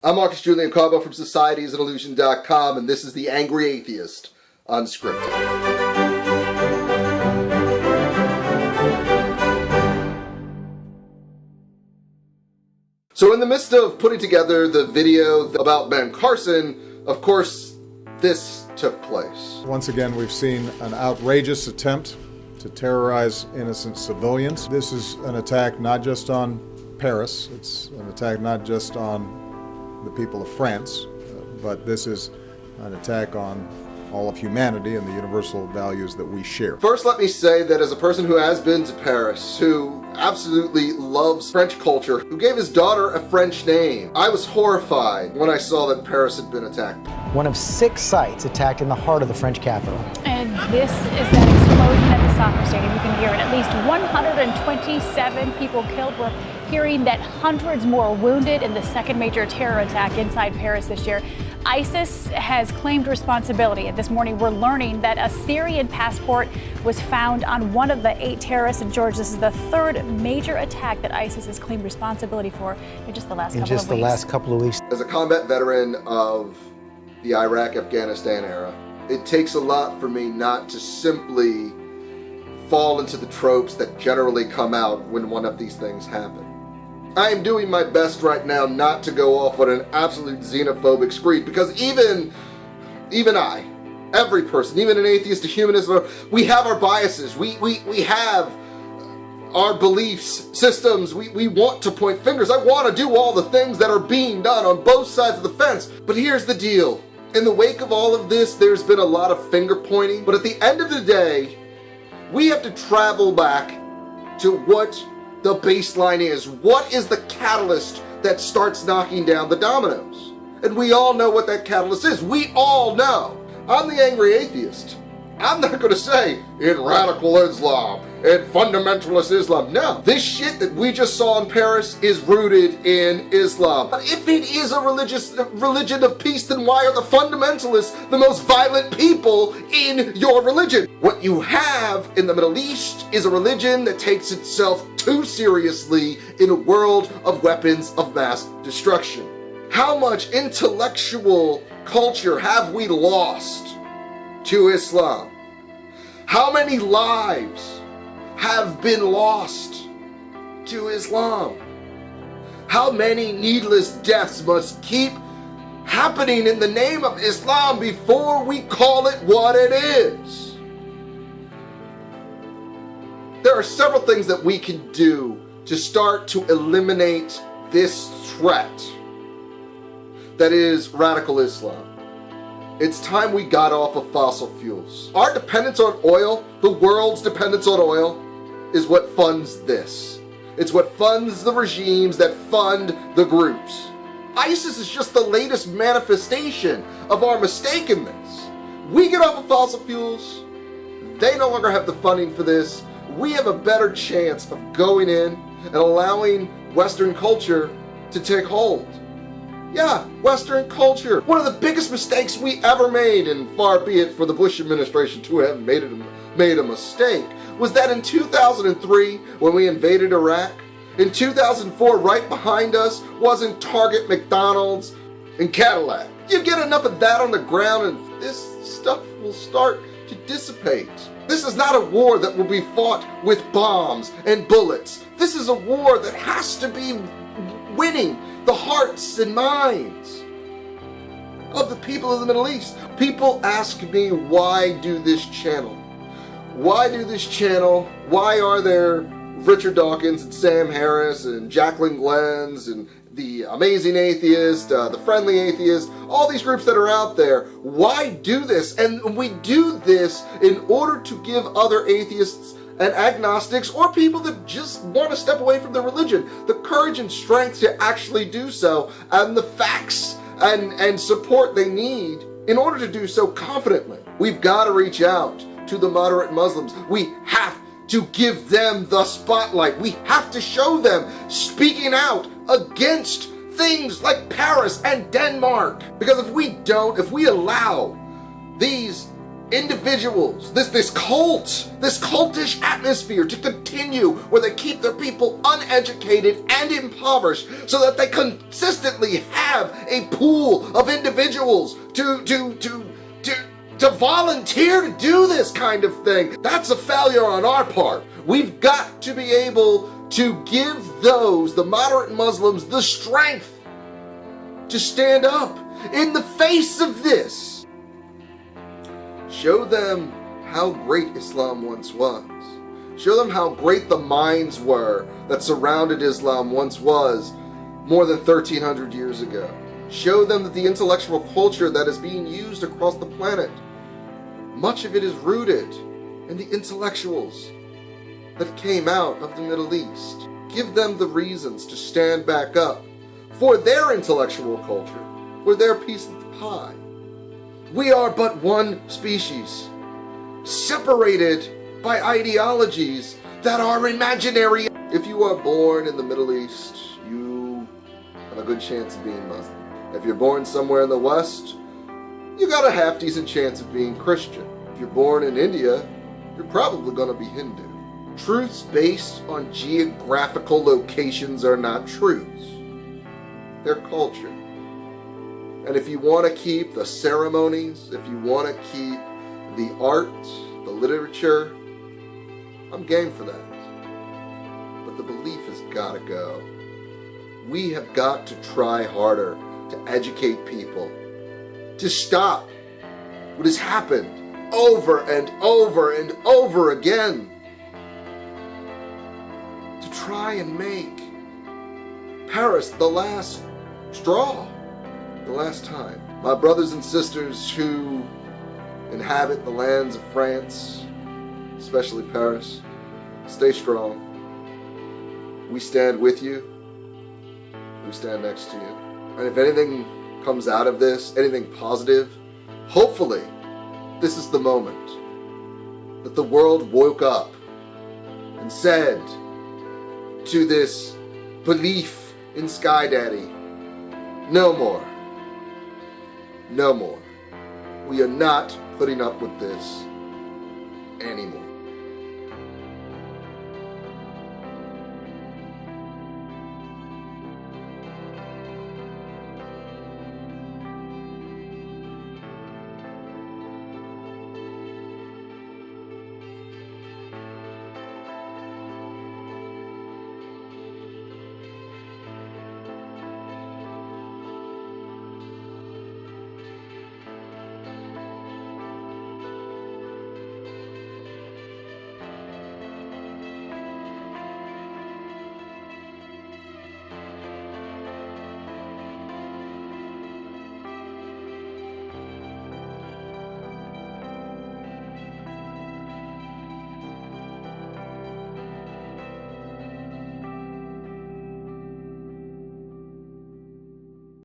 I'm Marcus Julian Carbo from societiesanillusion.com, and this is the Angry Atheist, Unscripted. So in the midst of putting together the video about Ben Carson, of course, this took place. Once again, we've seen an outrageous attempt to terrorize innocent civilians. This is an attack not just on Paris, it's an attack not just on the people of France, but this is an attack on all of humanity and the universal values that we share. First, let me say that as a person who has been to Paris, who absolutely loves French culture, who gave his daughter a French name, I was horrified when I saw that Paris had been attacked. One of 6 sites attacked in the heart of the French capital. And this is that explosion at the soccer stadium. You can hear it. At least 127 people killed. We're hearing that hundreds more wounded in the second major terror attack inside Paris this year. ISIS has claimed responsibility. And this morning we're learning that a Syrian passport was found on one of the 8 terrorists in Georgia. This is the 3rd major attack that ISIS has claimed responsibility for in just the last couple of weeks. As a combat veteran of the Iraq-Afghanistan era, it takes a lot for me not to simply fall into the tropes that generally come out when one of these things happen. I am doing my best right now not to go off on an absolute xenophobic screed, because even I, every person, even an atheist, a humanist, we have our biases. We have our beliefs, systems. We want to point fingers. I want to do all the things that are being done on both sides of the fence. But here's the deal. In the wake of all of this, there's been a lot of finger pointing. But at the end of the day, we have to travel back to what the baseline is. What is the catalyst that starts knocking down the dominoes? And we all know what that catalyst is. We all know. I'm the Angry Atheist. I'm not going to say in radical Islam, in fundamentalist Islam. No, this shit that we just saw in Paris is rooted in Islam. But if it is a religion of peace, then why are the fundamentalists the most violent people in your religion? What you have in the Middle East is a religion that takes itself too seriously in a world of weapons of mass destruction. How much intellectual culture have we lost to Islam? How many lives have been lost to Islam? How many needless deaths must keep happening in the name of Islam before we call it what it is? There are several things that we can do to start to eliminate this threat that is radical Islam. It's time we got off of fossil fuels. Our dependence on oil, the world's dependence on oil, is what funds this. It's what funds the regimes that fund the groups. ISIS is just the latest manifestation of our mistake in this. We get off of fossil fuels, they no longer have the funding for this. We have a better chance of going in and allowing Western culture to take hold. Yeah, Western culture. One of the biggest mistakes we ever made, and far be it for the Bush administration to have made a mistake, was that in 2003, when we invaded Iraq, in 2004, right behind us, wasn't Target, McDonald's, and Cadillac. You get enough of that on the ground and this stuff will start to dissipate. This is not a war that will be fought with bombs and bullets. This is a war that has to be winning the hearts and minds of the people of the Middle East. People ask me, why do this channel? Why do this channel? Why are there Richard Dawkins and Sam Harris and Jacqueline Glenn's and the Amazing Atheist, the Friendly Atheist, all these groups that are out there? Why do this? And we do this in order to give other atheists and agnostics, or people that just want to step away from their religion, the courage and strength to actually do so, and the facts and support they need in order to do so confidently. We've got to reach out to the moderate Muslims. We have to give them the spotlight. We have to show them speaking out against things like Paris and Denmark. Because if we allow these individuals, this cult, this cultish atmosphere to continue where they keep their people uneducated and impoverished so that they consistently have a pool of individuals to volunteer to do this kind of thing. That's a failure on our part. We've got to be able to give those, the moderate Muslims, the strength to stand up in the face of this. Show them how great Islam once was. Show them how great the minds were that surrounded Islam once was more than 1,300 years ago. Show them that the intellectual culture that is being used across the planet, much of it is rooted in the intellectuals that came out of the Middle East. Give them the reasons to stand back up for their intellectual culture, for their piece of the pie. We are but one species, separated by ideologies that are imaginary. If you are born in the Middle East, you have a good chance of being Muslim. If you're born somewhere in the West, you got a half-decent chance of being Christian. If you're born in India, you're probably going to be Hindu. Truths based on geographical locations are not truths. They're culture. And if you want to keep the ceremonies, if you want to keep the art, the literature, I'm game for that. But the belief has got to go. We have got to try harder to educate people, to stop what has happened over and over and over again, to try and make Paris the last straw, the last time. My brothers and sisters who inhabit the lands of France, especially Paris, stay strong. We stand with you. We stand next to you. And if anything comes out of this, anything positive, hopefully this is the moment that the world woke up and said to this belief in Sky Daddy, no more. No more. We are not putting up with this anymore.